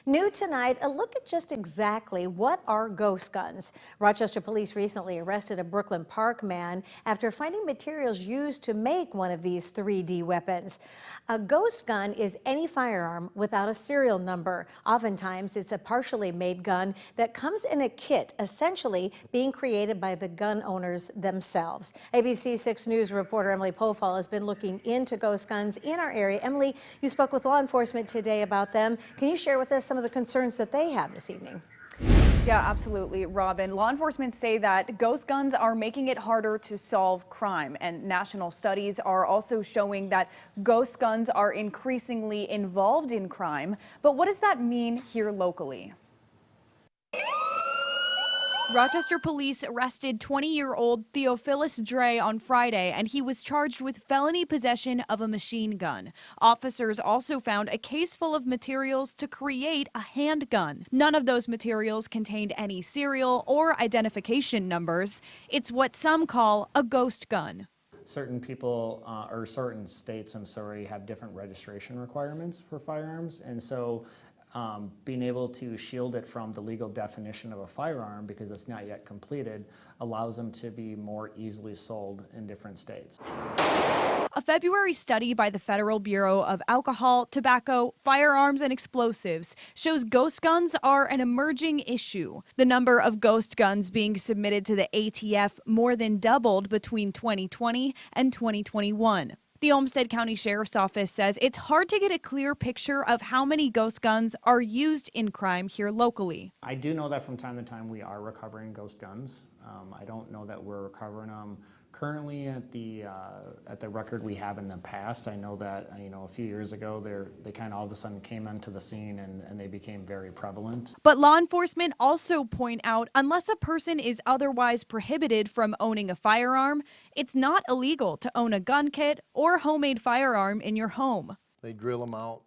New tonight, a look at just exactly what are ghost guns. Rochester police recently arrested a Brooklyn Park man after finding materials used to make one of these 3D weapons. A ghost gun is any firearm without a serial number. Oftentimes, it's a partially made gun that comes in a kit, essentially being created by the gun owners themselves. ABC 6 News reporter Emily Pofall has been looking into ghost guns in our area. Emily, you spoke with law enforcement today about them. Can you share with us some of the concerns that they have this evening? Yeah, absolutely, Robin. Law enforcement say that ghost guns are making it harder to solve crime, and national studies are also showing that ghost guns are increasingly involved in crime. But what does that mean here locally? Rochester police arrested 20-year-old Theophilus Dre on Friday, and he was charged with felony possession of a machine gun. Officers also found a case full of materials to create a handgun. None of those materials contained any serial or identification numbers. It's what some call a ghost gun. Certain people or certain states, have different registration requirements for firearms, and so being able to shield it from the legal definition of a firearm because it's not yet completed allows them to be more easily sold in different states. A February study by the Federal Bureau of Alcohol, Tobacco, Firearms, and Explosives shows ghost guns are an emerging issue. The number of ghost guns being submitted to the ATF more than doubled between 2020 and 2021. The Olmsted County Sheriff's Office says it's hard to get a clear picture of how many ghost guns are used in crime here locally. I do know that from time to time we are recovering ghost guns. I don't know that we're recovering them currently at the record we have in the past. I know that a few years ago they kind of all of a sudden came onto the scene and they became very prevalent. But law enforcement also point out unless a person is otherwise prohibited from owning a firearm, it's not illegal to own a gun kit or homemade firearm in your home. They drill them out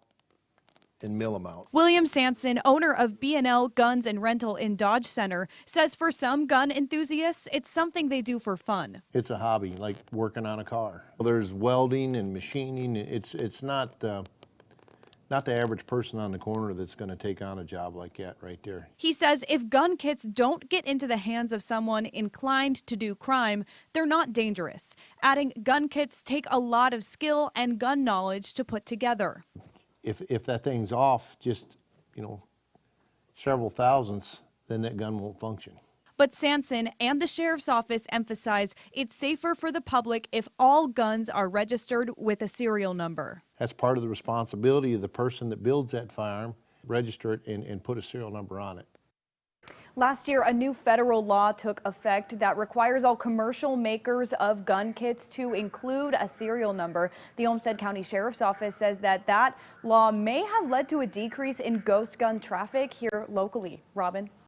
and mill them out. William Sanson, owner of B&L Guns and Rental in Dodge Center, says for some gun enthusiasts, it's something they do for fun. It's a hobby, like working on a car. There's welding and machining. It's not the average person on the corner that's going to take on a job like that right there. He says if gun kits don't get into the hands of someone inclined to do crime, they're not dangerous. Adding gun kits take a lot of skill and gun knowledge to put together. If that thing's off just, several thousandths, then that gun won't function. But Sanson and the sheriff's office emphasize it's safer for the public if all guns are registered with a serial number. That's part of the responsibility of the person that builds that firearm, register it and put a serial number on it. Last year, a new federal law took effect that requires all commercial makers of gun kits to include a serial number. The Olmsted County Sheriff's Office says that law may have led to a decrease in ghost gun traffic here locally. Robin?